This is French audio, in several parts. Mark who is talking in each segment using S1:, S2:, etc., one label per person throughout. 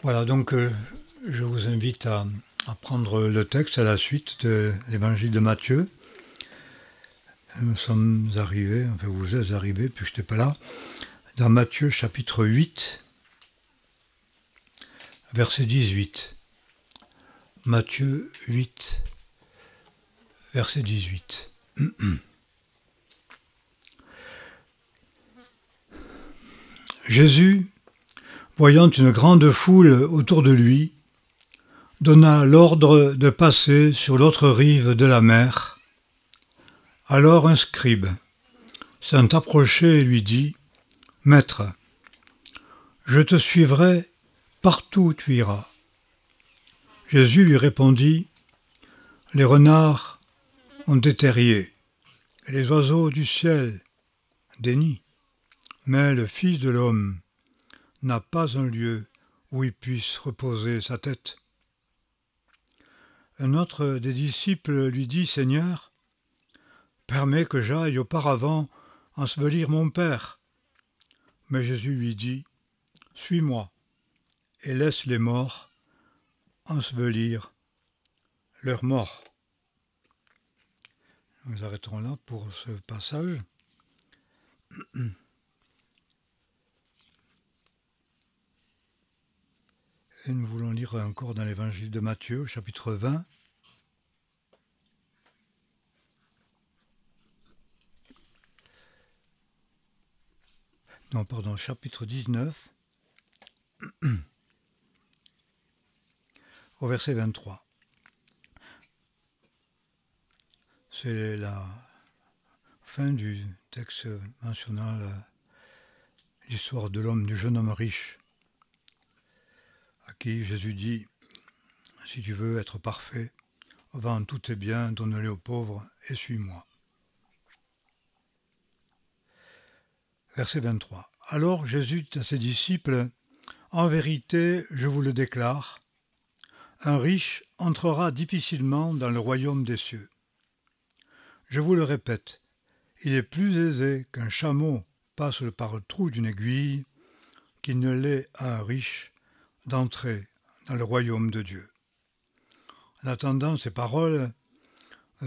S1: Voilà, donc je vous invite à prendre le texte à la suite de l'évangile de Matthieu. Nous sommes arrivés, enfin vous êtes arrivés, puis je n'étais pas là, dans Matthieu chapitre 8, verset 18. Matthieu 8, verset 18. Jésus, voyant une grande foule autour de lui, donna l'ordre de passer sur l'autre rive de la mer. Alors un scribe s'en approché et lui dit : « Maître, je te suivrai partout où tu iras. » Jésus lui répondit : « Les renards ont des terriers, et les oiseaux du ciel des nids, mais le Fils de l'homme n'a pas un lieu où il puisse reposer sa tête. » Un autre des disciples lui dit : « Seigneur, permets que j'aille auparavant ensevelir mon Père. » Mais Jésus lui dit : « Suis-moi et laisse les morts ensevelir leurs morts. » Nous arrêterons là pour ce passage. Et nous voulons lire encore dans l'évangile de Matthieu, chapitre 20. Non, pardon, chapitre 19, au verset 23. C'est la fin du texte mentionnant l'histoire de l'homme, du jeune homme riche, à qui Jésus dit : « Si tu veux être parfait, vends tous tes biens, donne-les aux pauvres et suis-moi. » Verset 23. Alors Jésus dit à ses disciples : « En vérité, je vous le déclare, un riche entrera difficilement dans le royaume des cieux. Je vous le répète, il est plus aisé qu'un chameau passe par le trou d'une aiguille qu'il ne l'est à un riche d'entrer dans le royaume de Dieu. » En attendant ces paroles,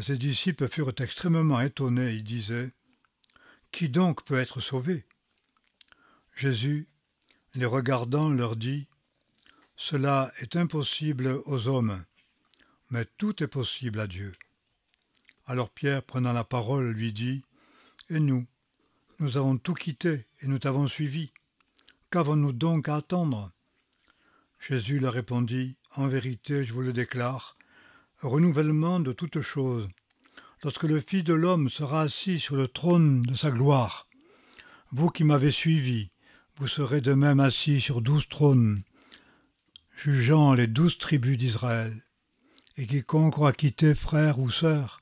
S1: ses disciples furent extrêmement étonnés. Ils disaient : « Qui donc peut être sauvé ?» Jésus, les regardant, leur dit : « Cela est impossible aux hommes, mais tout est possible à Dieu. » Alors Pierre, prenant la parole, lui dit : « Et nous avons tout quitté et nous t'avons suivi. Qu'avons-nous donc à attendre ?» Jésus leur répondit : « En vérité, je vous le déclare, renouvellement de toutes choses. Lorsque le Fils de l'homme sera assis sur le trône de sa gloire, vous qui m'avez suivi, vous serez de même assis sur 12 trônes, jugeant les 12 tribus d'Israël. Et quiconque aura quitté frère ou sœur,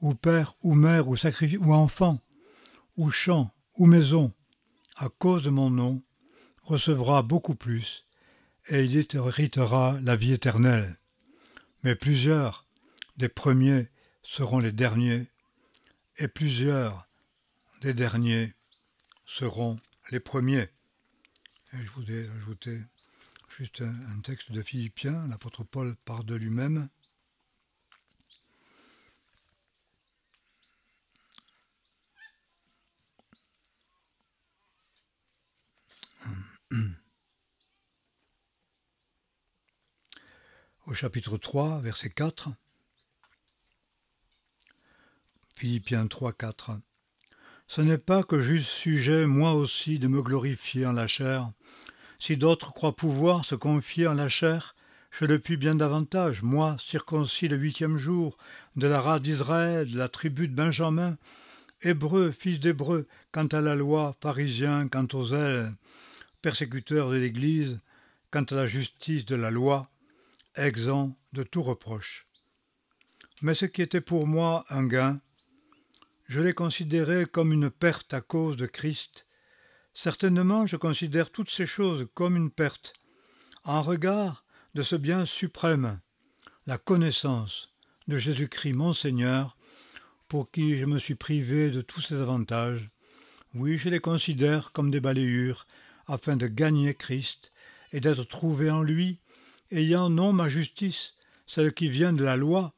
S1: ou père ou mère, ou sacrifice, ou enfant, ou champ, ou maison, à cause de mon nom, recevra beaucoup plus, et il héritera la vie éternelle. Mais plusieurs des premiers seront les derniers, et plusieurs des derniers seront les premiers. » Et je voudrais ajouter juste un texte de Philippiens, l'apôtre Paul parle de lui-même. Au chapitre 3, verset 4, Philippiens 3, 4. « Ce n'est pas que j'eusse sujet, moi aussi, de me glorifier en la chair. Si d'autres croient pouvoir se confier en la chair, je le puis bien davantage, moi, circoncis le 8e jour, de la race d'Israël, de la tribu de Benjamin, hébreu, fils d'hébreu, quant à la loi, pharisien, quant aux zèles, persécuteur de l'Église, quant à la justice de la loi, exempt de tout reproche. Mais ce qui était pour moi un gain, je l'ai considéré comme une perte à cause de Christ. Certainement, je considère toutes ces choses comme une perte, en regard de ce bien suprême, la connaissance de Jésus-Christ mon Seigneur, pour qui je me suis privé de tous ces avantages. Oui, je les considère comme des balayures, afin de gagner Christ et d'être trouvé en lui, ayant non ma justice, celle qui vient de la loi,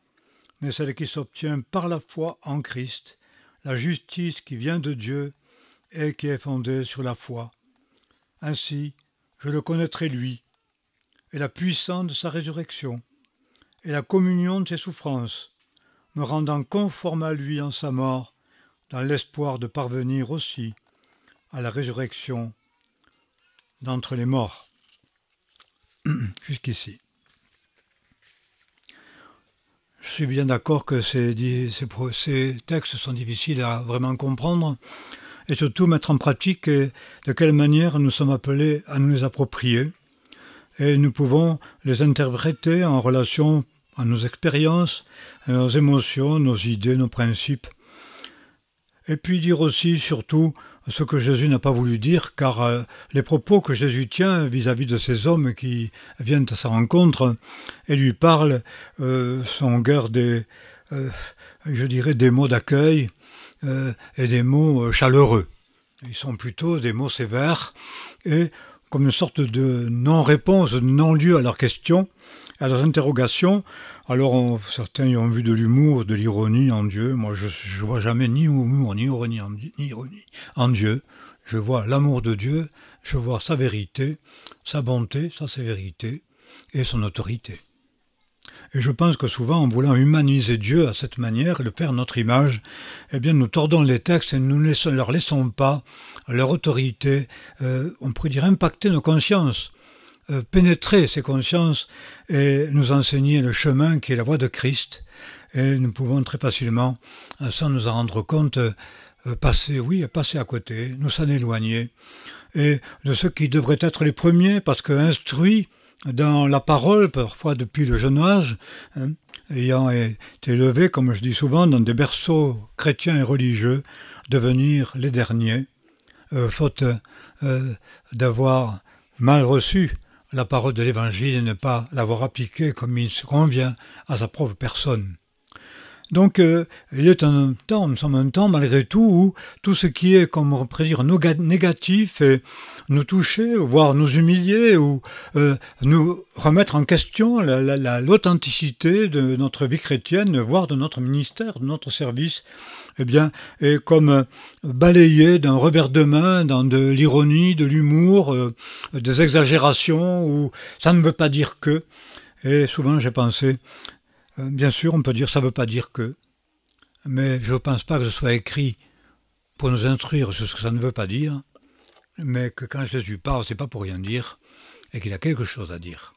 S1: mais celle qui s'obtient par la foi en Christ, la justice qui vient de Dieu et qui est fondée sur la foi. Ainsi, je le connaîtrai lui, et la puissance de sa résurrection, et la communion de ses souffrances, me rendant conforme à lui en sa mort, dans l'espoir de parvenir aussi à la résurrection d'entre les morts. Jusqu'ici. Je suis bien d'accord que ces textes sont difficiles à vraiment comprendre et surtout mettre en pratique et de quelle manière nous sommes appelés à nous les approprier. Et nous pouvons les interpréter en relation à nos expériences, à nos émotions, nos idées, nos principes. Et puis dire aussi, surtout, ce que Jésus n'a pas voulu dire, car les propos que Jésus tient vis-à-vis de ces hommes qui viennent à sa rencontre et lui parlent sont guère des mots d'accueil et des mots chaleureux. Ils sont plutôt des mots sévères et comme une sorte de non-réponse, de non-lieu à leurs questions, à leurs interrogations. Alors certains y ont vu de l'humour, de l'ironie en Dieu. Moi, je ne vois jamais ni humour, ni ironie en Dieu. Je vois l'amour de Dieu, je vois sa vérité, sa bonté, sa sévérité et son autorité. Et je pense que souvent, en voulant humaniser Dieu à cette manière, le faire notre image, eh bien, nous tordons les textes et nous ne leur laissons pas leur autorité, on pourrait dire impacter nos consciences, pénétrer ces consciences et nous enseigner le chemin qui est la voie de Christ. Et nous pouvons très facilement, sans nous en rendre compte, passer à côté, nous en éloigner. Et de ceux qui devraient être les premiers, parce qu'instruits dans la parole, parfois depuis le jeune âge, ayant été élevés, comme je dis souvent, dans des berceaux chrétiens et religieux, devenir les derniers, faute d'avoir mal reçu la parole de l'Évangile et ne pas l'avoir appliquée comme il se convient à sa propre personne. Donc, il est nous sommes un temps malgré tout où tout ce qui est, comme on pourrait dire, négatif et nous toucher, voire nous humilier ou nous remettre en question l'authenticité de notre vie chrétienne, voire de notre ministère, de notre service, eh bien, est comme balayé d'un revers de main dans de l'ironie, de l'humour, des exagérations où ça ne veut pas dire que. Et souvent, j'ai pensé, bien sûr, on peut dire ça ne veut pas dire que, mais je ne pense pas que ce soit écrit pour nous instruire sur ce que ça ne veut pas dire, mais que quand Jésus parle, ce n'est pas pour rien dire, et qu'il a quelque chose à dire.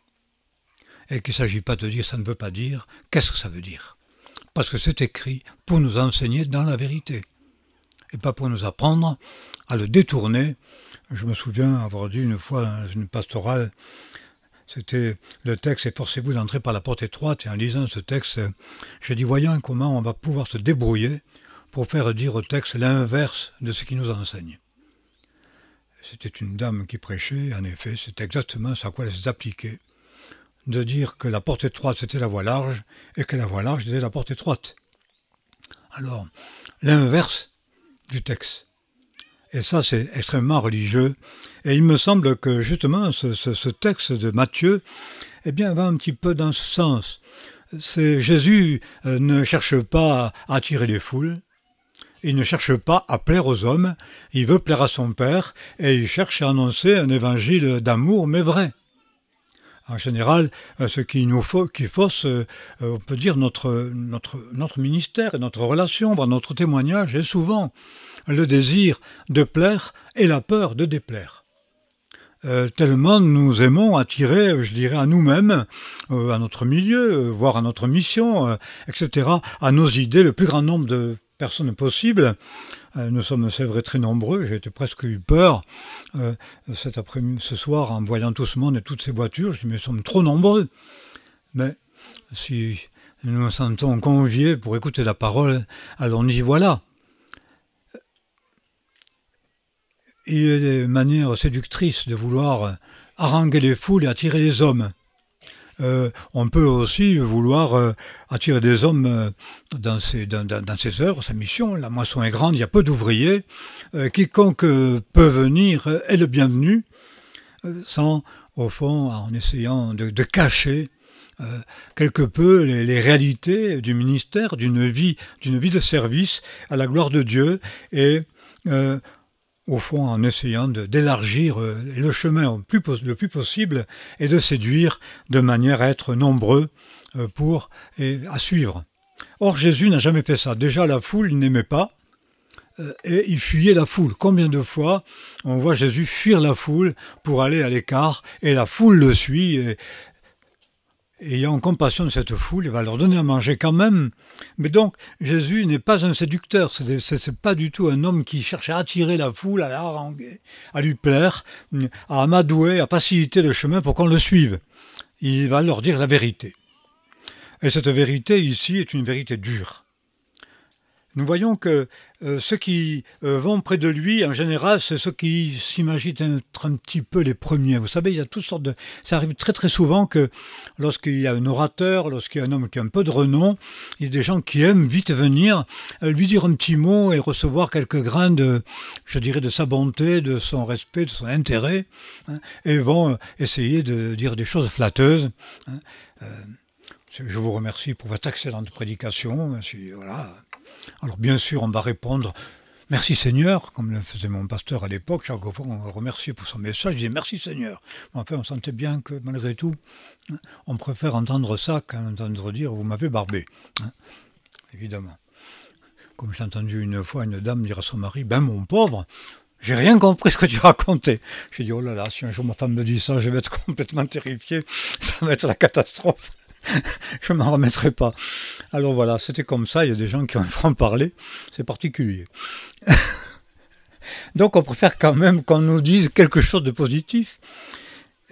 S1: Et qu'il ne s'agit pas de dire ça ne veut pas dire, qu'est-ce que ça veut dire ? Parce que c'est écrit pour nous enseigner dans la vérité, et pas pour nous apprendre à le détourner. Je me souviens avoir dit une fois dans une pastorale, c'était le texte « Efforcez-vous d'entrer par la porte étroite » et en lisant ce texte, j'ai dit « Voyons comment on va pouvoir se débrouiller pour faire dire au texte l'inverse de ce qu'il nous enseigne. » C'était une dame qui prêchait, en effet, c'était exactement ce à quoi elle s'appliquait, de dire que la porte étroite c'était la voie large et que la voie large était la porte étroite. Alors, l'inverse du texte. Et ça, c'est extrêmement religieux. Et il me semble que, justement, ce texte de Matthieu, eh bien, va un petit peu dans ce sens. Jésus ne cherche pas à attirer les foules, il ne cherche pas à plaire aux hommes, il veut plaire à son Père, et il cherche à annoncer un évangile d'amour, mais vrai. En général, ce qui fausse, on peut dire, notre ministère et notre relation, voire notre témoignage, est souvent le désir de plaire et la peur de déplaire. Tellement nous aimons attirer, je dirais, à nous-mêmes, à notre milieu, voire à notre mission, etc., à nos idées, le plus grand nombre de personnes possible. Nous sommes, c'est vrai, très nombreux. J'ai presque eu peur ce soir en voyant tout ce monde et toutes ces voitures. Je dis, mais nous sommes trop nombreux. Mais si nous nous sentons conviés pour écouter la parole, alors y voilà. Il y a des manières séductrices de vouloir haranguer les foules et attirer les hommes. On peut aussi vouloir attirer des hommes dans ses œuvres, sa mission. La moisson est grande, il y a peu d'ouvriers. Quiconque peut venir est le bienvenu, sans au fond, en essayant de cacher quelque peu les réalités du ministère, d'une vie de service à la gloire de Dieu, et au fond, en essayant d'élargir le chemin le plus possible et de séduire de manière à être nombreux à suivre. Or, Jésus n'a jamais fait ça. Déjà, la foule, il n'aimait pas, et il fuyait la foule. Combien de fois on voit Jésus fuir la foule pour aller à l'écart, et la foule le suit, et ayant compassion de cette foule, il va leur donner à manger quand même. Mais donc, Jésus n'est pas un séducteur, c'est pas du tout un homme qui cherche à attirer la foule, à la haranguer, à lui plaire, à amadouer, à faciliter le chemin pour qu'on le suive. Il va leur dire la vérité. Et cette vérité ici est une vérité dure. Nous voyons que ceux qui vont près de lui, en général, c'est ceux qui s'imaginent être un petit peu les premiers. Vous savez, il y a toutes sortes de... Ça arrive très très souvent que lorsqu'il y a un orateur, lorsqu'il y a un homme qui a un peu de renom, il y a des gens qui aiment vite venir lui dire un petit mot et recevoir quelques grains de, je dirais, de sa bonté, de son respect, de son intérêt, hein, et vont essayer de dire des choses flatteuses. Hein. Je vous remercie pour votre excellente prédication. Voilà. Alors bien sûr, on va répondre « Merci Seigneur », comme le faisait mon pasteur à l'époque. Chaque fois, on le remerciait pour son message. Il disait « Merci Seigneur ». Mais enfin, on sentait bien que malgré tout, on préfère entendre ça qu'entendre dire « Vous m'avez barbé ». Évidemment. Comme j'ai entendu une fois une dame dire à son mari « Ben mon pauvre, j'ai rien compris ce que tu racontais ». J'ai dit « Oh là là, si un jour ma femme me dit ça, je vais être complètement terrifié. Ça va être la catastrophe. » Je ne m'en remettrai pas. Alors voilà, c'était comme ça, il y a des gens qui en font parler, c'est particulier. Donc on préfère quand même qu'on nous dise quelque chose de positif,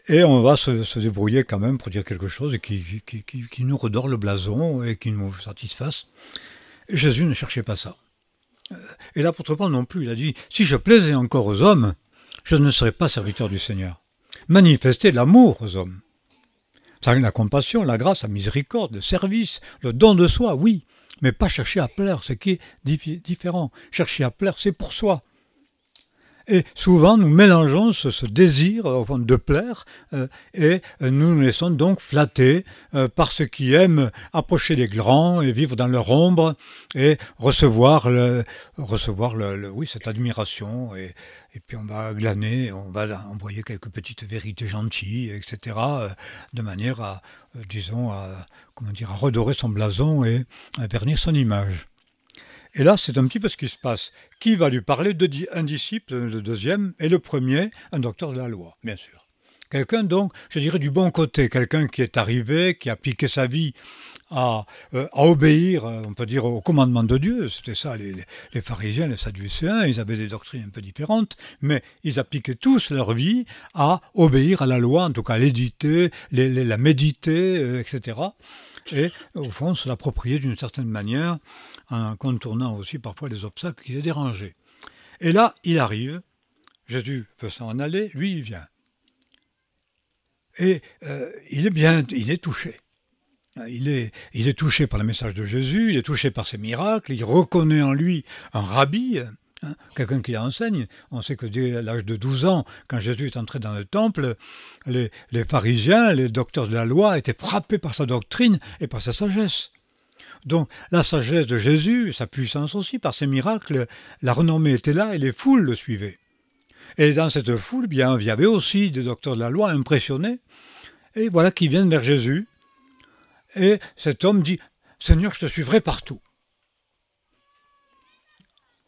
S1: et on va se débrouiller quand même pour dire quelque chose qui nous redore le blason et qui nous satisfasse. Et Jésus ne cherchait pas ça. Et l'apôtre Paul non plus, il a dit, si je plaisais encore aux hommes, je ne serais pas serviteur du Seigneur. Manifester l'amour aux hommes. La compassion, la grâce, la miséricorde, le service, le don de soi, oui, mais pas chercher à plaire, ce qui est différent. Chercher à plaire, c'est pour soi. Et souvent, nous mélangeons ce désir au fond, de plaire et nous nous laissons donc flatter par ceux qui aiment approcher les grands et vivre dans leur ombre et recevoir cette admiration. Et puis on va glaner, on va envoyer quelques petites vérités gentilles, etc., de manière à redorer son blason et à vernir son image. Et là, c'est un petit peu ce qui se passe. Qui va lui parler? Un disciple, le deuxième, et le premier, un docteur de la loi, bien sûr. Quelqu'un donc, je dirais, du bon côté, quelqu'un qui est arrivé, qui a appliqué sa vie à obéir, on peut dire, au commandement de Dieu. C'était ça, les pharisiens, les sadducéens, ils avaient des doctrines un peu différentes, mais ils appliquaient tous leur vie à obéir à la loi, en tout cas à l'éditer, la méditer, etc., et au fond se l'approprier d'une certaine manière en contournant aussi parfois les obstacles qui les dérangeaient. Et là, il arrive, Jésus veut s'en aller, lui il vient. Et il est touché. Il est touché par le message de Jésus, il est touché par ses miracles, il reconnaît en lui un rabbi, quelqu'un qui l'enseigne. On sait que dès l'âge de 12 ans, quand Jésus est entré dans le temple, les pharisiens, les docteurs de la loi étaient frappés par sa doctrine et par sa sagesse. Donc la sagesse de Jésus, sa puissance aussi, par ses miracles, la renommée était là et les foules le suivaient. Et dans cette foule, bien, il y avait aussi des docteurs de la loi impressionnés, et voilà qu'ils viennent vers Jésus. Et cet homme dit « Seigneur, je te suivrai partout ».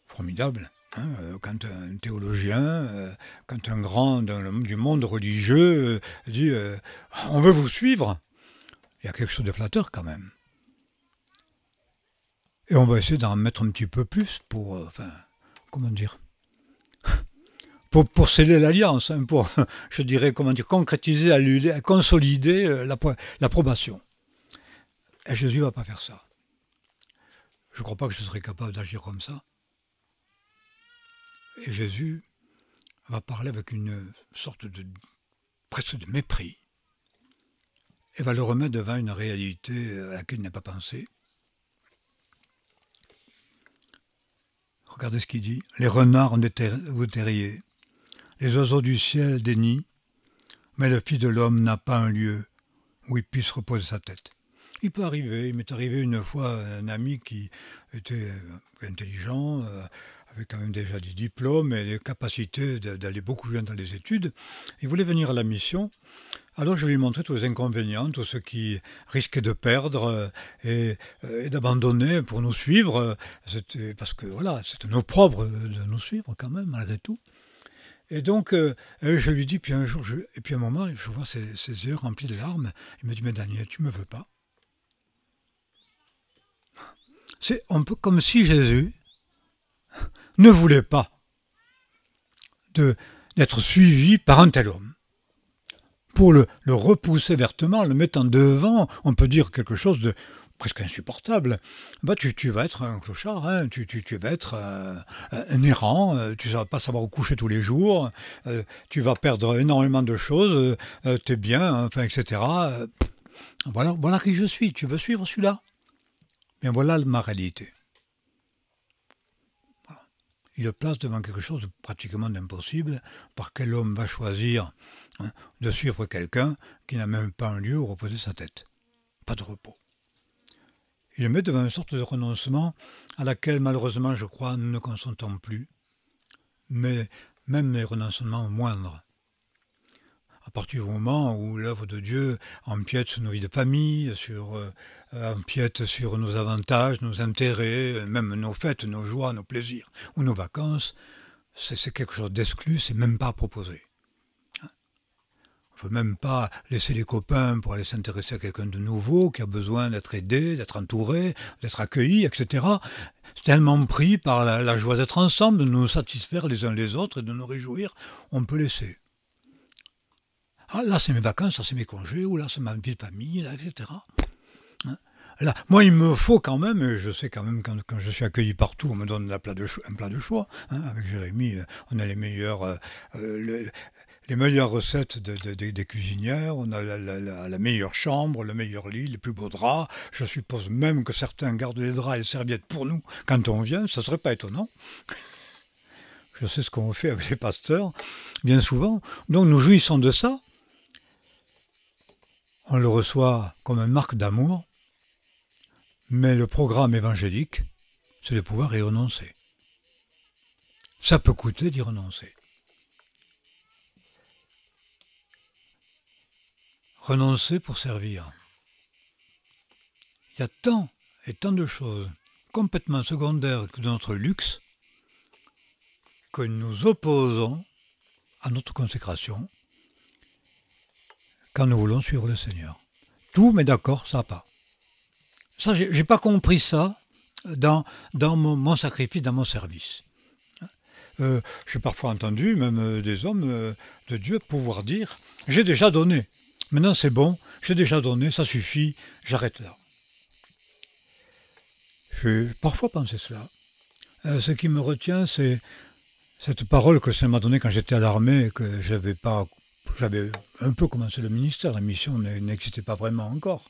S1: Formidable, hein, quand un théologien, quand un grand du monde religieux dit « On veut vous suivre », il y a quelque chose de flatteur quand même. Et on va essayer d'en mettre un petit peu plus pour, pour sceller l'alliance, hein, pour, je dirais, concrétiser, consolider l'approbation. Et Jésus ne va pas faire ça. Je ne crois pas que je serais capable d'agir comme ça. Et Jésus va parler avec une sorte presque de mépris. Et va le remettre devant une réalité à laquelle il n'a pas pensé. Regardez ce qu'il dit. Les renards ont des terriers, les oiseaux du ciel des nids, mais le Fils de l'homme n'a pas un lieu où il puisse reposer sa tête. Il peut arriver, il m'est arrivé une fois un ami qui était intelligent, avait quand même déjà des diplômes et des capacités d'aller beaucoup plus loin dans les études. Il voulait venir à la mission. Alors je lui ai montré tous les inconvénients, tout ce qui risquait de perdre et d'abandonner pour nous suivre. Parce que voilà, c'est un opprobre de nous suivre quand même, malgré tout. Et donc, je lui dis, puis un jour, et puis à un moment, je vois ses yeux remplis de larmes. Il me dit, mais Daniel, tu me veux pas? C'est un peu comme si Jésus ne voulait pas d'être suivi par un tel homme. Pour le repousser vertement, le mettre en devant, on peut dire quelque chose de presque insupportable. Bah, tu vas être un clochard, hein, tu vas être un errant, tu ne vas pas savoir où coucher tous les jours, tu vas perdre énormément de choses, t'es bien, enfin, etc. Voilà qui je suis, tu veux suivre celui-là? Bien voilà ma réalité. Voilà. Il le place devant quelque chose de pratiquement d'impossible. Par quel homme va choisir de suivre quelqu'un qui n'a même pas un lieu où reposer sa tête? Pas de repos. Il le met devant une sorte de renoncement à laquelle malheureusement je crois nous ne consentons plus, mais même les renoncements moindres. À partir du moment où l'œuvre de Dieu empiète sur nos vies de famille, empiète sur nos avantages, nos intérêts, même nos fêtes, nos joies, nos plaisirs ou nos vacances, c'est quelque chose d'exclu, c'est même pas proposé. On ne peut même pas laisser les copains pour aller s'intéresser à quelqu'un de nouveau qui a besoin d'être aidé, d'être entouré, d'être accueilli, etc. C'est tellement pris par la joie d'être ensemble, de nous satisfaire les uns les autres et de nous réjouir, on peut laisser. Ah, là, c'est mes vacances, là, c'est mes congés, ou là, c'est ma vie de famille, là, etc. Là, moi, il me faut quand même, et je sais quand même quand je suis accueilli partout, on me donne un plat de choix. Avec Jérémy, on a les meilleures recettes des cuisinières, on a la meilleure chambre, le meilleur lit, les plus beaux draps. Je suppose même que certains gardent les draps et les serviettes pour nous quand on vient, ça ne serait pas étonnant. Je sais ce qu'on fait avec les pasteurs, bien souvent. Donc nous jouissons de ça. On le reçoit comme une marque d'amour, mais le programme évangélique, c'est de pouvoir y renoncer. Ça peut coûter d'y renoncer. Renoncer pour servir. Il y a tant et tant de choses complètement secondaires de notre luxe que nous opposons à notre consécration quand nous voulons suivre le Seigneur. Tout, mais d'accord, ça pas. Ça, j'ai pas compris ça dans mon sacrifice, dans mon service. J'ai parfois entendu même des hommes de Dieu pouvoir dire « J'ai déjà donné, maintenant c'est bon, j'ai déjà donné, ça suffit, j'arrête là. » J'ai parfois pensé cela. Ce qui me retient, c'est cette parole que le Seigneur m'a donnée quand j'étais à l'armée et que j'avais un peu commencé le ministère, la mission n'existait pas vraiment encore.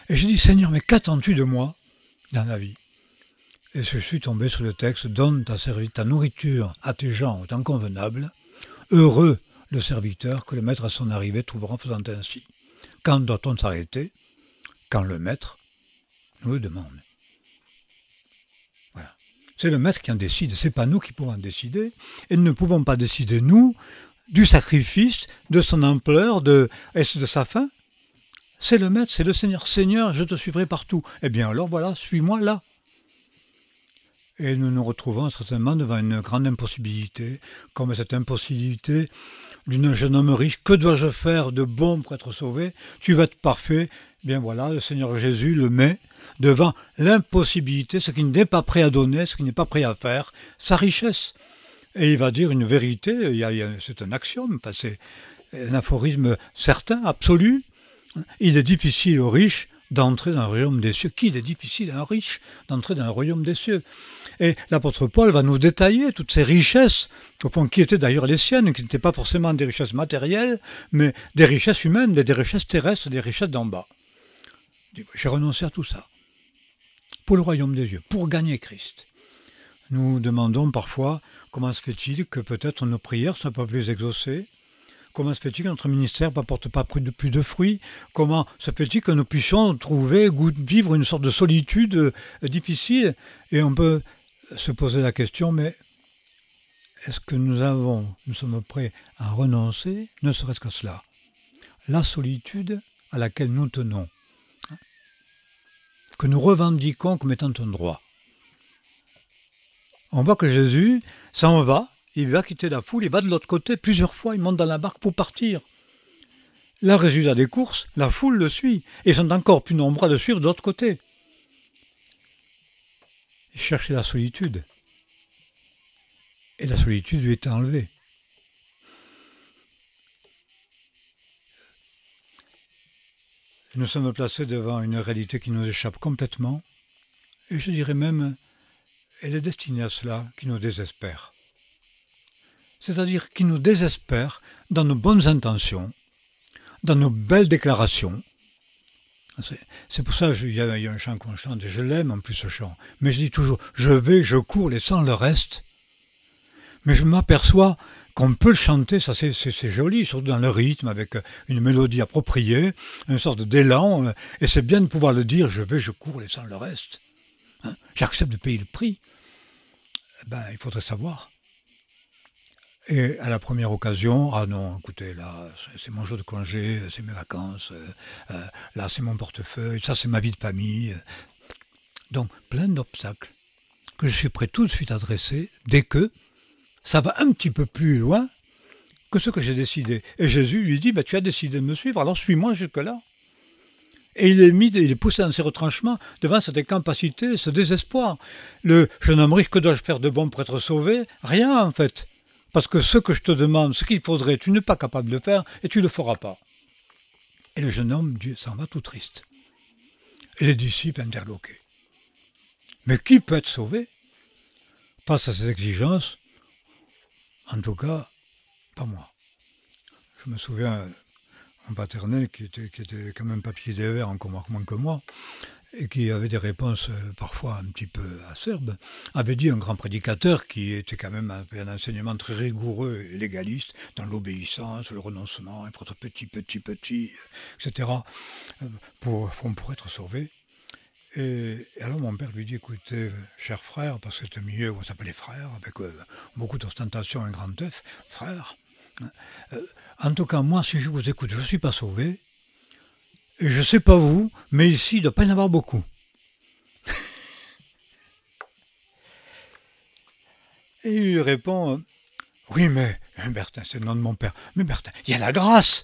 S1: Et j'ai dit, Seigneur, mais qu'attends-tu de moi dans la vie? Et je suis tombé sur le texte, donne ta nourriture à tes gens au temps convenable, heureux le serviteur que le maître à son arrivée trouvera en faisant ainsi. Quand doit-on s'arrêter? Quand le maître nous le demande. Voilà. C'est le maître qui en décide, c'est pas nous qui pouvons en décider, et nous ne pouvons pas décider, nous, du sacrifice, de son ampleur, de sa fin. C'est le maître, c'est le Seigneur. Seigneur, je te suivrai partout. Eh bien alors voilà, suis-moi là. Et nous nous retrouvons certainement devant une grande impossibilité, comme cette impossibilité d'un jeune homme riche. Que dois-je faire de bon pour être sauvé? Tu vas être parfait. Eh bien voilà, le Seigneur Jésus le met devant l'impossibilité, ce qu'il n'est pas prêt à donner, ce qu'il n'est pas prêt à faire, sa richesse. Et il va dire une vérité, c'est un axiome, c'est un aphorisme certain, absolu. Il est difficile aux riches d'entrer dans le royaume des cieux. Qu'il est difficile à un riche d'entrer dans le royaume des cieux. Et l'apôtre Paul va nous détailler toutes ces richesses, au fond, qui étaient d'ailleurs les siennes, qui n'étaient pas forcément des richesses matérielles, mais des richesses humaines, des richesses terrestres, des richesses d'en bas. J'ai renoncé à tout ça, pour le royaume des cieux, pour gagner Christ. Nous demandons parfois comment se fait-il que peut-être nos prières ne soient pas plus exaucées, Comment se fait-il que notre ministère n'apporte pas plus de fruits? Comment se fait-il que nous puissions vivre une sorte de solitude difficile? Et on peut se poser la question, mais est-ce que nous sommes prêts à renoncer, ne serait-ce qu'à cela? La solitude à laquelle nous tenons, que nous revendiquons comme étant un droit. On voit que Jésus s'en va, il va quitter la foule, il va de l'autre côté, plusieurs fois, il monte dans la barque pour partir. Là, résultat des courses, la foule le suit, et ils sont encore plus nombreux à le suivre de l'autre côté. Il cherchait la solitude, et la solitude lui était enlevée. Nous sommes placés devant une réalité qui nous échappe complètement, et je dirais même, elle est destinée à cela, qui nous désespère. C'est-à-dire qui nous désespère dans nos bonnes intentions, dans nos belles déclarations. C'est pour ça qu'il y a un chant qu'on chante, et je l'aime en plus ce chant. Mais je dis toujours, je cours laissant le reste. Mais je m'aperçois qu'on peut le chanter, ça c'est joli, surtout dans le rythme, avec une mélodie appropriée, une sorte d'élan, et c'est bien de pouvoir le dire, je cours laissant le reste. Hein, j'accepte de payer le prix. Il faudrait savoir. Et à la première occasion, ah non, écoutez, là, c'est mon jour de congé, c'est mes vacances, là, c'est mon portefeuille, ça, c'est ma vie de famille. Donc, plein d'obstacles que je suis prêt tout de suite à dresser dès que ça va un petit peu plus loin que ce que j'ai décidé. Et Jésus lui dit, tu as décidé de me suivre, alors suis-moi jusque-là. Et il est poussé dans ses retranchements devant cette incapacité, ce désespoir. Le jeune homme riche, que dois-je faire de bon pour être sauvé? Rien, en fait. Parce que ce que je te demande, ce qu'il faudrait, tu n'es pas capable de le faire et tu ne le feras pas. Et le jeune homme s'en va tout triste. Et les disciples interloqués. Mais qui peut être sauvé face à ces exigences? En tout cas, pas moi. Je me souviens, mon paternel, qui était quand même papier des verts encore moins que moi, et qui avait des réponses parfois un petit peu acerbes, avait dit un grand prédicateur qui était quand même avait un enseignement très rigoureux et légaliste dans l'obéissance, le renoncement, il faut être petit, etc. pour être sauvé. Et alors mon père lui dit, écoutez, cher frère, parce que c'est un milieu où on s'appelait frère, avec beaucoup d'ostentation, un grand F, frère, en tout cas, moi, si je vous écoute, je ne suis pas sauvé, et je ne sais pas vous, mais ici, il ne doit pas y en avoir beaucoup. Et il lui répond, oui, mais Bertin, c'est le nom de mon père. Mais Bertin, il y a la grâce.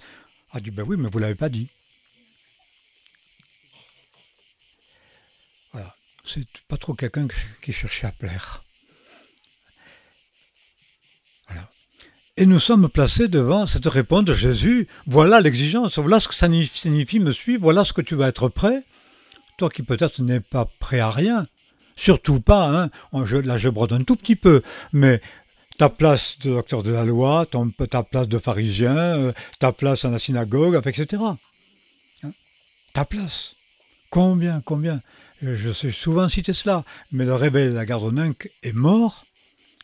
S1: Ah, dit, oui, mais vous ne l'avez pas dit. Voilà, c'est pas trop quelqu'un qui cherchait à plaire. Voilà. Et nous sommes placés devant cette réponse de Jésus. Voilà l'exigence, voilà ce que ça signifie me suivre, voilà ce que tu vas être prêt. Toi qui peut-être n'es pas prêt à rien, surtout pas, hein. Là je brode un tout petit peu, mais ta place de docteur de la loi, ta place de pharisien, ta place à la synagogue, etc. Hein, ta place. Combien je sais souvent citer cela, mais le réveil de la Gardonninque est mort,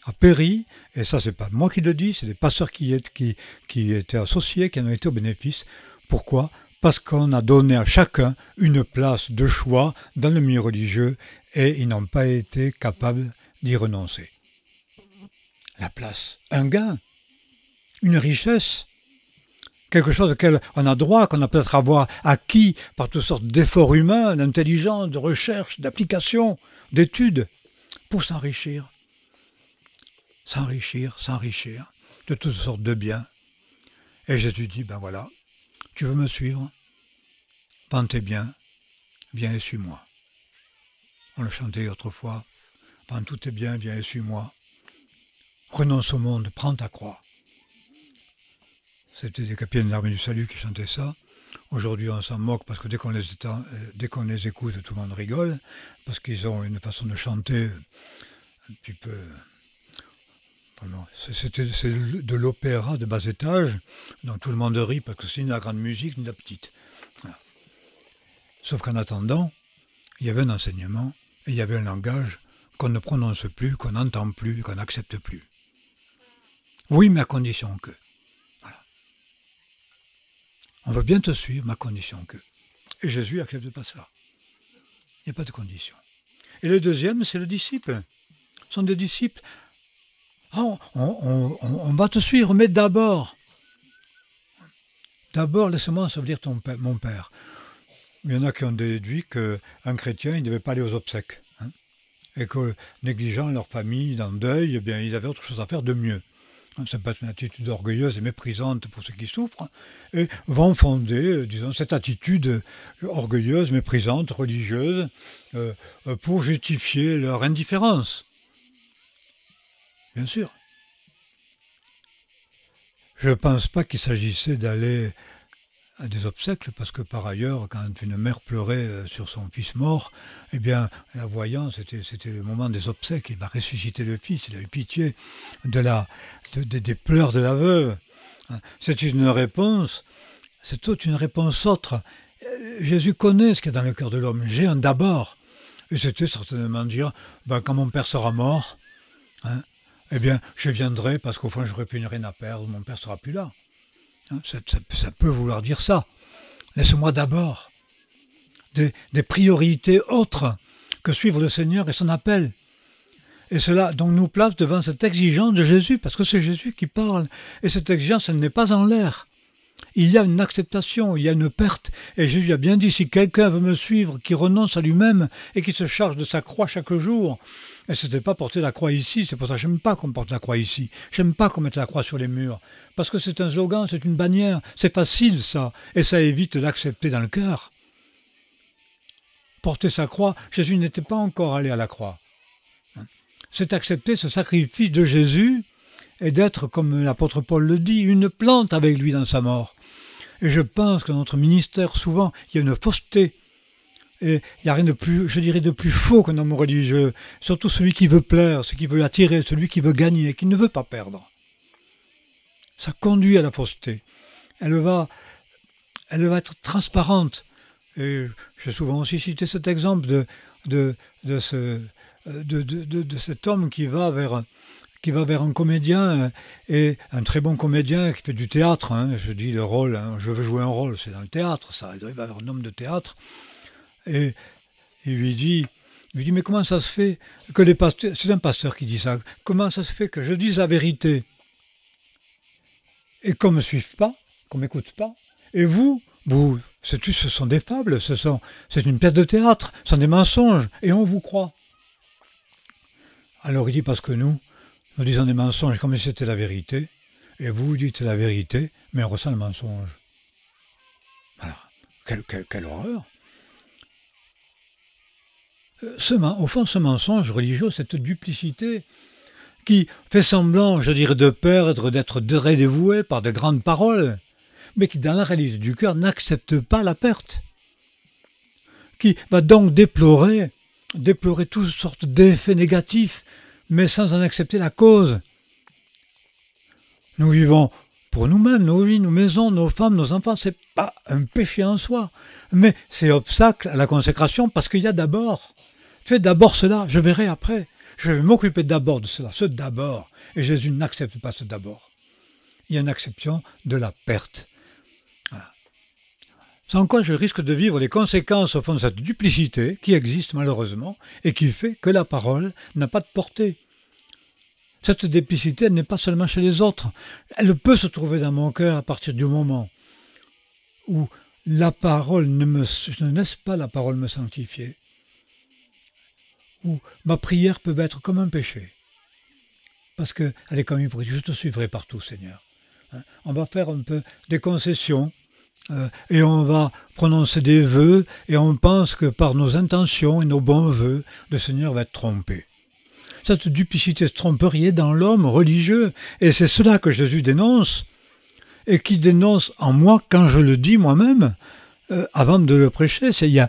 S1: a péri, et ça c'est pas moi qui le dis, c'est des pasteurs qui étaient associés, qui en ont été au bénéfice. Pourquoi ? Parce qu'on a donné à chacun une place de choix dans le milieu religieux et ils n'ont pas été capables d'y renoncer. La place, un gain, une richesse, quelque chose auquel on a droit, qu'on a peut-être avoir acquis par toutes sortes d'efforts humains, d'intelligence, de recherche, d'application, d'études, pour s'enrichir de toutes sortes de biens. Et Jésus dit, voilà, tu veux me suivre? Vends tes biens, viens et suis-moi. On le chantait autrefois, vends tous tes biens, viens et suis-moi. Renonce au monde, prends ta croix. C'était des capitaines de l'armée du salut qui chantaient ça. Aujourd'hui, on s'en moque parce que dès qu'on les écoute, tout le monde rigole, parce qu'ils ont une façon de chanter un petit peu... C'est de l'opéra de bas étage, donc tout le monde rit parce que c'est ni la grande musique ni la petite. Voilà. Sauf qu'en attendant, il y avait un enseignement et il y avait un langage qu'on ne prononce plus, qu'on n'entend plus, qu'on n'accepte plus. Oui, mais à condition que. Voilà. On veut bien te suivre, ma condition que. Et Jésus n'accepte pas cela. Il n'y a pas de condition. Et le deuxième, c'est le disciple. Ce sont des disciples. Oh, on va te suivre, mais d'abord, laisse-moi ensevelir mon père. Il y en a qui ont déduit qu'un chrétien, il ne devait pas aller aux obsèques. Et que, négligeant leur famille dans le deuil, eh bien, ils avaient autre chose à faire de mieux. Ça peut être une attitude orgueilleuse et méprisante pour ceux qui souffrent, et vont fonder, disons, cette attitude orgueilleuse, méprisante, religieuse, pour justifier leur indifférence. Bien sûr. Je ne pense pas qu'il s'agissait d'aller à des obsèques, parce que par ailleurs, quand une mère pleurait sur son fils mort, eh bien, la voyant, c'était le moment des obsèques, il va ressusciter le fils, il a eu pitié des pleurs de la veuve. C'est une réponse, c'est toute une réponse autre. Jésus connaît ce qu'il y a dans le cœur de l'homme. J'ai un d'abord. Et c'était certainement dire, quand mon père sera mort, eh bien, je viendrai parce qu'au fond, j'aurai plus rien à perdre, mon père sera plus là. Ça peut vouloir dire ça. Laisse-moi d'abord des priorités autres que suivre le Seigneur et son appel. Et cela donc nous place devant cette exigence de Jésus, parce que c'est Jésus qui parle. Et cette exigence, elle n'est pas en l'air. Il y a une acceptation, il y a une perte. Et Jésus a bien dit, si quelqu'un veut me suivre, qui renonce à lui-même et qui se charge de sa croix chaque jour. Et ce n'était pas porter la croix ici, c'est pour ça que je n'aime pas qu'on porte la croix ici. Je n'aime pas qu'on mette la croix sur les murs. Parce que c'est un slogan, c'est une bannière. C'est facile ça. Et ça évite d'accepter dans le cœur. Porter sa croix, Jésus n'était pas encore allé à la croix. C'est accepter ce sacrifice de Jésus et d'être, comme l'apôtre Paul le dit, une plante avec lui dans sa mort. Et je pense que dans notre ministère, souvent, il y a une fausseté. Et il n'y a rien de plus, je dirais, de plus faux qu'un homme religieux. Surtout celui qui veut plaire, celui qui veut attirer, celui qui veut gagner, qui ne veut pas perdre. Ça conduit à la fausseté. Elle va être transparente. Et j'ai souvent aussi cité cet exemple de cet homme qui va vers un comédien, et un très bon comédien qui fait du théâtre. Je dis le rôle, je veux jouer un rôle, c'est dans le théâtre, ça. Il doit y avoir un homme de théâtre. Et il lui dit, mais comment ça se fait que les pasteurs, c'est un pasteur qui dit ça, comment ça se fait que je dise la vérité et qu'on ne me suive pas, qu'on ne m'écoute pas, et vous, ce sont des fables, c'est une pièce de théâtre, ce sont des mensonges, et on vous croit. Alors il dit, parce que nous disons des mensonges comme si c'était la vérité, et vous dites la vérité, mais on ressent le mensonge. Voilà, quelle horreur. Au fond, ce mensonge religieux, cette duplicité qui fait semblant, je dirais, de perdre, d'être dévoué par de grandes paroles, mais qui, dans la réalité du cœur, n'accepte pas la perte, qui va donc déplorer toutes sortes d'effets négatifs, mais sans en accepter la cause. Nous vivons pour nous-mêmes, nos vies, nos maisons, nos femmes, nos enfants, c'est pas un péché en soi, mais c'est obstacle à la consécration parce qu'il y a d'abord. Fais d'abord cela, je verrai après. Je vais m'occuper d'abord de cela, ce d'abord. Et Jésus n'accepte pas ce d'abord. Il y a une acception de la perte. Voilà. Sans quoi je risque de vivre les conséquences au fond de cette duplicité qui existe malheureusement et qui fait que la parole n'a pas de portée. Cette duplicité, elle n'est pas seulement chez les autres. Elle peut se trouver dans mon cœur à partir du moment où la parole je ne laisse pas la parole me sanctifier. Où ma prière peut être comme un péché. Parce qu'elle est comme une prière. Je te suivrai partout, Seigneur. On va faire un peu des concessions et on va prononcer des vœux et on pense que par nos intentions et nos bons vœux, le Seigneur va être trompé. Cette duplicité, cette tromperie est dans l'homme religieux et c'est cela que Jésus dénonce et qui dénonce en moi quand je le dis moi-même avant de le prêcher. Il y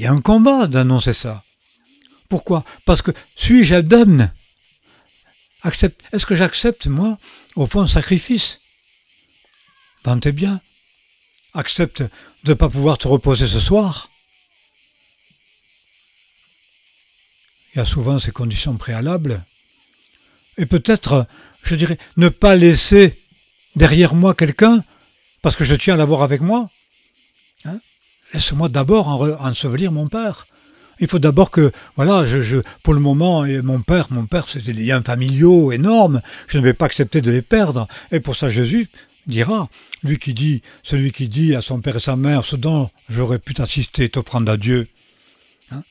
S1: a un combat d'annoncer ça. Pourquoi ? Parce que suis-je Adam ? Est-ce que j'accepte, moi, au fond, un sacrifice ? Ventez bien. Accepte de ne pas pouvoir te reposer ce soir. Il y a souvent ces conditions préalables. Et peut-être, je dirais, ne pas laisser derrière moi quelqu'un parce que je tiens à l'avoir avec moi. Hein? Laisse-moi d'abord ensevelir mon père. Il faut d'abord que, voilà, pour le moment, mon père, c'est des liens familiaux énormes, je ne vais pas accepter de les perdre. Et pour ça, Jésus dira, celui qui dit à son père et sa mère, ce dont j'aurais pu t'assister, t'offrande à Dieu, hein,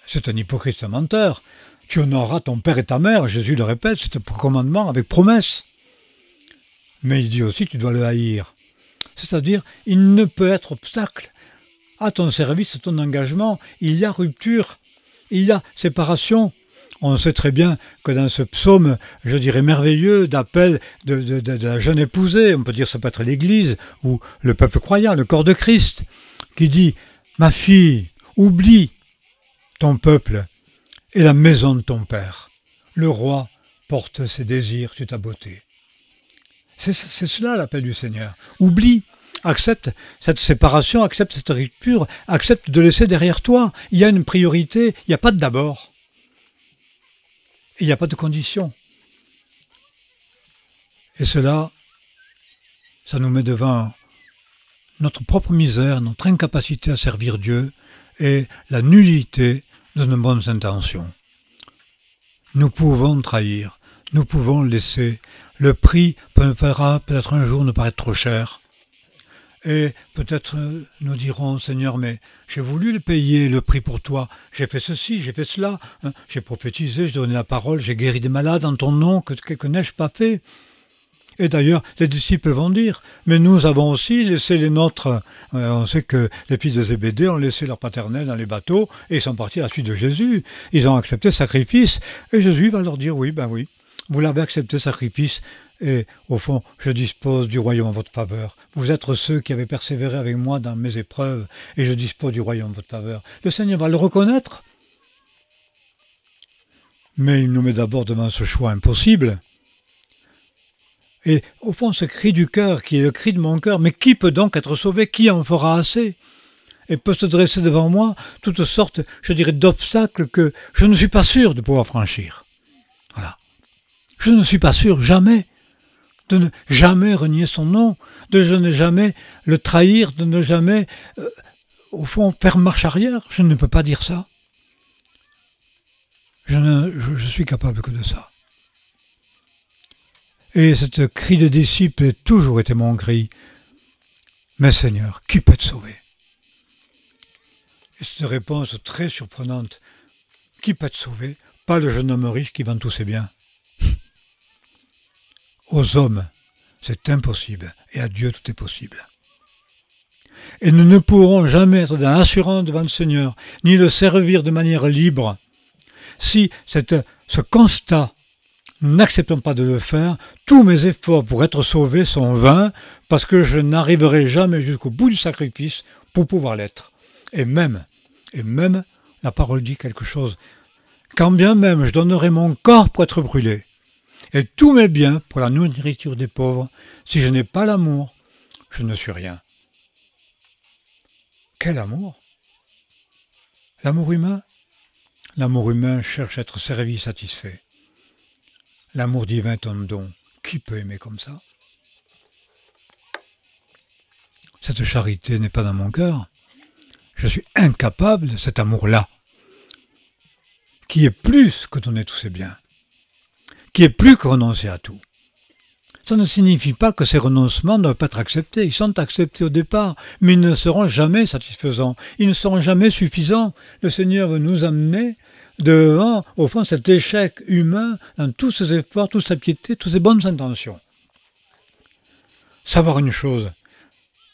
S1: c'est un hypocrite, un menteur. Tu honoreras ton père et ta mère, Jésus le répète, c'est un commandement avec promesse. Mais il dit aussi, tu dois le haïr. C'est-à-dire, il ne peut être obstacle à ton service, à ton engagement. Il y a rupture, il y a séparation. On sait très bien que dans ce psaume, je dirais merveilleux, d'appel de la jeune épousée, on peut dire ça peut être l'Église, ou le peuple croyant, le corps de Christ, qui dit « Ma fille, oublie ton peuple et la maison de ton père. Le roi porte ses désirs sur ta beauté. » C'est cela l'appel du Seigneur. Oublie, accepte cette séparation, accepte cette rupture, accepte de laisser derrière toi. Il y a une priorité, il n'y a pas de d'abord. Il n'y a pas de condition. Et cela, ça nous met devant notre propre misère, notre incapacité à servir Dieu et la nullité de nos bonnes intentions. Nous pouvons trahir, nous pouvons laisser. Le prix peut-être un jour nous paraître trop cher. Et peut-être nous dirons, Seigneur, mais j'ai voulu le payer, le prix pour toi. J'ai fait ceci, j'ai fait cela. Hein, j'ai prophétisé, j'ai donné la parole, j'ai guéri des malades en ton nom, que n'ai-je pas fait? Et d'ailleurs, les disciples vont dire, mais nous avons aussi laissé les nôtres. On sait que les fils de Zébédée ont laissé leur paternel dans les bateaux et ils sont partis à la suite de Jésus. Ils ont accepté le sacrifice. Et Jésus va leur dire, oui, ben oui. Vous l'avez accepté, sacrifice, et au fond, je dispose du royaume en votre faveur. Vous êtes ceux qui avez persévéré avec moi dans mes épreuves, et je dispose du royaume en votre faveur. Le Seigneur va le reconnaître, mais il nous met d'abord devant ce choix impossible. Et au fond, ce cri du cœur, qui est le cri de mon cœur, mais qui peut donc être sauvé? Qui en fera assez? Et peut se dresser devant moi toutes sortes, je dirais, d'obstacles que je ne suis pas sûr de pouvoir franchir. Voilà. Je ne suis pas sûr, jamais, de ne jamais renier son nom, de ne jamais le trahir, de ne jamais, au fond, faire marche arrière. Je ne peux pas dire ça. Je suis capable que de ça. Et ce cri de disciple a toujours été mon cri. Mais Seigneur, qui peut te sauver? Et cette réponse très surprenante. Qui peut te sauver? Pas le jeune homme riche qui vend tous ses biens. Aux hommes, c'est impossible, et à Dieu, tout est possible. Et nous ne pourrons jamais être dans l'assurance devant le Seigneur, ni le servir de manière libre, si ce constat, nous n'acceptons pas de le faire. Tous mes efforts pour être sauvé sont vains, parce que je n'arriverai jamais jusqu'au bout du sacrifice pour pouvoir l'être. Et même, la parole dit quelque chose, quand bien même je donnerai mon corps pour être brûlé, et tous mes biens pour la nourriture des pauvres, si je n'ai pas l'amour, je ne suis rien. Quel amour? L'amour humain? L'amour humain cherche à être servi, satisfait. L'amour divin est un don. Qui peut aimer comme ça? Cette charité n'est pas dans mon cœur. Je suis incapable de cet amour-là, qui est plus que donner tous ses biens, qui est plus que renoncer à tout. Ça ne signifie pas que ces renoncements ne doivent pas être acceptés. Ils sont acceptés au départ, mais ils ne seront jamais satisfaisants. Ils ne seront jamais suffisants. Le Seigneur veut nous amener devant, au fond, cet échec humain dans tous ses efforts, toute sa piété, toutes ses bonnes intentions. Savoir une chose,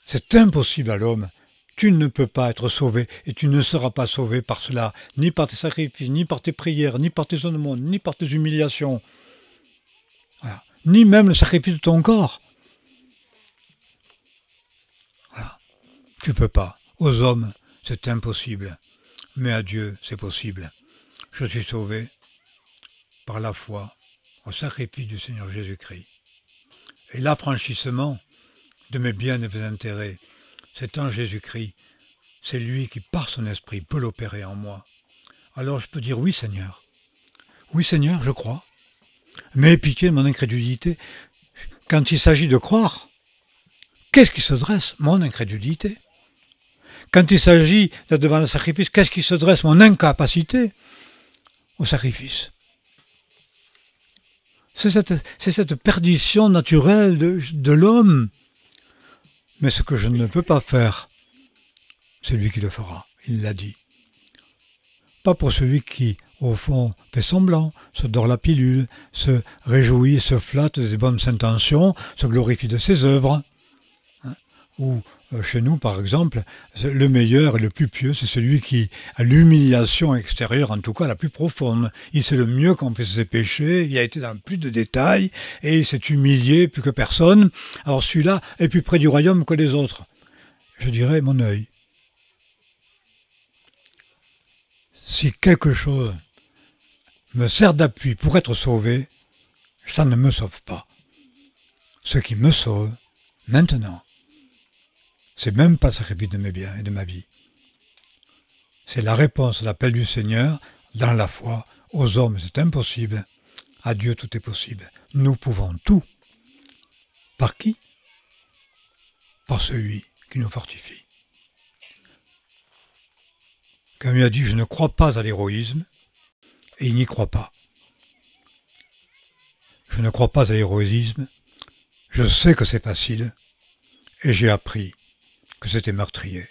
S1: c'est impossible à l'homme. Tu ne peux pas être sauvé et tu ne seras pas sauvé par cela, ni par tes sacrifices, ni par tes prières, ni par tes aumônes, ni par tes humiliations. Voilà. Ni même le sacrifice de ton corps. Voilà. Tu ne peux pas. Aux hommes, c'est impossible. Mais à Dieu, c'est possible. Je suis sauvé par la foi au sacrifice du Seigneur Jésus-Christ. Et l'affranchissement de mes biens et de mes intérêts, c'est en Jésus-Christ. C'est lui qui, par son esprit, peut l'opérer en moi. Alors je peux dire oui, Seigneur. Oui, Seigneur, je crois. Mais pitié de mon incrédulité. Quand il s'agit de croire, qu'est-ce qui se dresse? Mon incrédulité. Quand il s'agit d'être devant le sacrifice, qu'est-ce qui se dresse? Mon incapacité au sacrifice. C'est cette perdition naturelle de l'homme. Mais ce que je ne peux pas faire, c'est lui qui le fera. Il l'a dit. Pas pour celui qui, au fond, fait semblant, se dort la pilule, se réjouit, se flatte des bonnes intentions, se glorifie de ses œuvres. Ou chez nous, par exemple, le meilleur et le plus pieux, c'est celui qui a l'humiliation extérieure, en tout cas la plus profonde. Il sait le mieux confesser ses péchés, il a été dans plus de détails, et il s'est humilié plus que personne. Alors celui-là est plus près du royaume que les autres. Je dirais mon œil. Si quelque chose me sert d'appui pour être sauvé, ça ne me sauve pas. Ce qui me sauve, maintenant, c'est même pas le sacrifice de mes biens et de ma vie. C'est la réponse à l'appel du Seigneur dans la foi. Aux hommes, c'est impossible. À Dieu, tout est possible. Nous pouvons tout. Par qui? Par celui qui nous fortifie. Comme il a dit, je ne crois pas à l'héroïsme, et il n'y croit pas. Je ne crois pas à l'héroïsme, je sais que c'est facile, et j'ai appris que c'était meurtrier.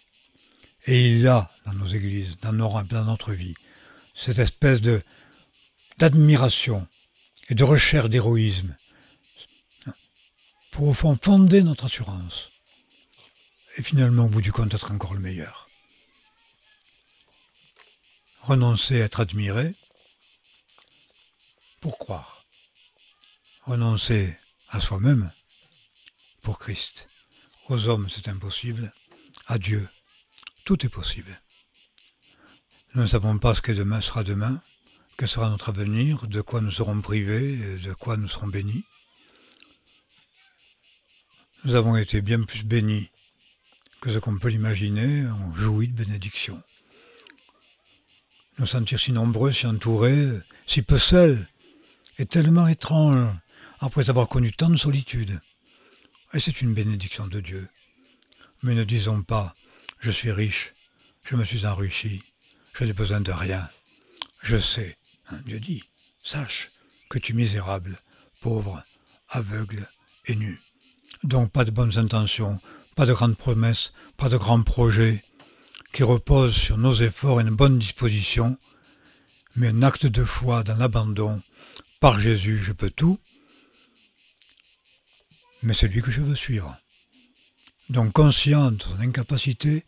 S1: Et il y a dans nos églises, dans nos rangs, dans notre vie, cette espèce d'admiration et de recherche d'héroïsme pour au fond fonder notre assurance. Et finalement, au bout du compte, être encore le meilleur. Renoncer à être admiré pour croire. Renoncer à soi-même pour Christ. Aux hommes, c'est impossible. À Dieu, tout est possible. Nous ne savons pas ce que demain sera demain, quel sera notre avenir, de quoi nous serons privés, de quoi nous serons bénis. Nous avons été bien plus bénis que ce qu'on peut l'imaginer, on jouit de bénédictions. Nous sentir si nombreux, si entourés, si peu seuls, est tellement étrange après avoir connu tant de solitude. Et c'est une bénédiction de Dieu. Mais ne disons pas, je suis riche, je me suis enrichi, je n'ai besoin de rien. Je sais, Dieu dit, sache que tu es misérable, pauvre, aveugle et nu. Donc pas de bonnes intentions, pas de grandes promesses, pas de grands projets qui reposent sur nos efforts et une bonne disposition, mais un acte de foi dans l'abandon. Par Jésus, je peux tout, mais c'est lui que je veux suivre. Donc conscient de son incapacité,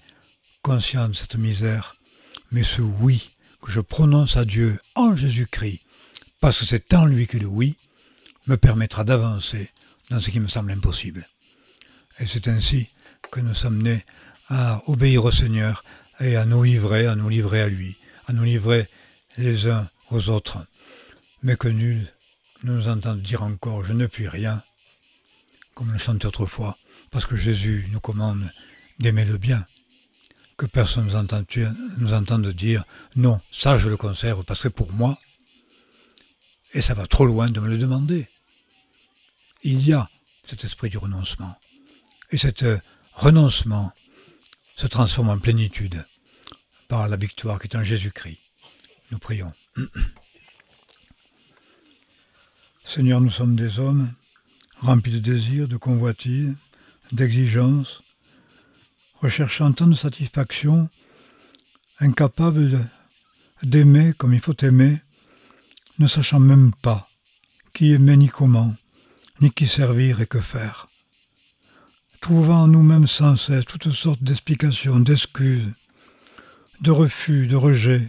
S1: conscient de cette misère, mais ce oui que je prononce à Dieu en Jésus-Christ, parce que c'est en lui que le oui me permettra d'avancer dans ce qui me semble impossible. Et c'est ainsi que nous sommes nés à obéir au Seigneur et à nous livrer à lui, à nous livrer les uns aux autres, mais que nul ne nous entende dire encore « je ne puis rien », comme le chantait autrefois, parce que Jésus nous commande d'aimer le bien, que personne nous entende dire « non, ça je le conserve parce que pour moi », et ça va trop loin de me le demander. Il y a cet esprit du renoncement, et cet renoncement se transforme en plénitude par la victoire qui est en Jésus-Christ. Nous prions. Seigneur, nous sommes des hommes remplis de désirs, de convoitises, d'exigences, recherchant tant de satisfaction, incapables d'aimer comme il faut aimer, ne sachant même pas qui aimer ni comment, ni qui servir et que faire. Trouvant en nous-mêmes sans cesse toutes sortes d'explications, d'excuses, de refus, de rejet,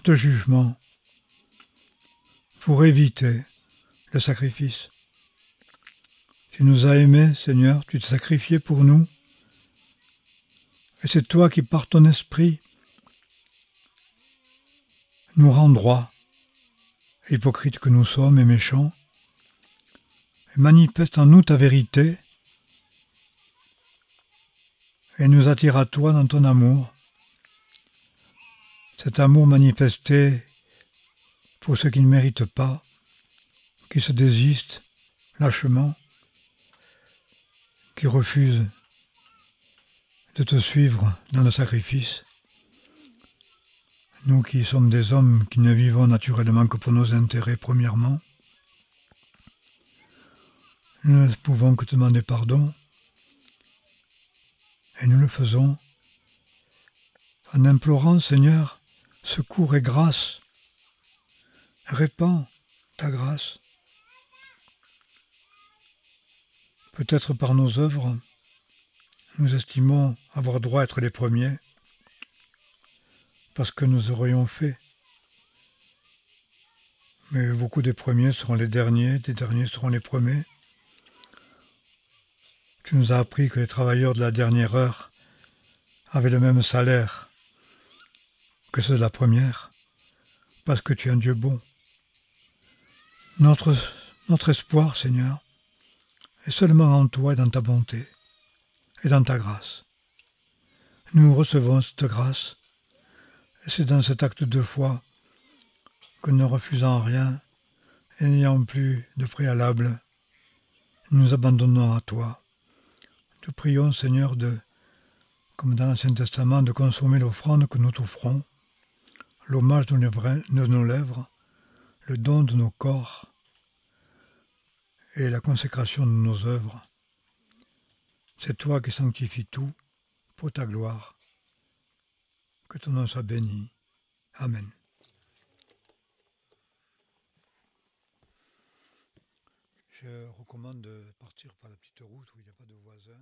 S1: de jugement, pour éviter le sacrifice. Tu nous as aimés, Seigneur, tu t'es sacrifié pour nous, et c'est toi qui, par ton esprit, nous rends droits, hypocrites que nous sommes et méchants, et manifeste en nous ta vérité, et nous attire à toi dans ton amour, cet amour manifesté pour ceux qui ne méritent pas, qui se désistent lâchement, qui refusent de te suivre dans le sacrifice. Nous qui sommes des hommes qui ne vivons naturellement que pour nos intérêts premièrement, nous ne pouvons que te demander pardon et nous le faisons en implorant, Seigneur, secours et grâce. Répands ta grâce. Peut-être par nos œuvres, nous estimons avoir droit à être les premiers, parce que nous aurions fait. Mais beaucoup des premiers seront les derniers, des derniers seront les premiers. Tu nous as appris que les travailleurs de la dernière heure avaient le même salaire que ceux de la première, parce que tu es un Dieu bon. Notre espoir, Seigneur, est seulement en toi et dans ta bonté et dans ta grâce. Nous recevons cette grâce et c'est dans cet acte de foi que ne refusant rien et n'ayant plus de préalable, nous nous abandonnons à toi. Te prions, Seigneur, comme dans l'Ancien Testament, de consommer l'offrande que nous t'offrons, l'hommage de nos lèvres, le don de nos corps et la consécration de nos œuvres. C'est toi qui sanctifies tout pour ta gloire. Que ton nom soit béni. Amen. Je recommande de partir par la petite route où il n'y a pas de voisins.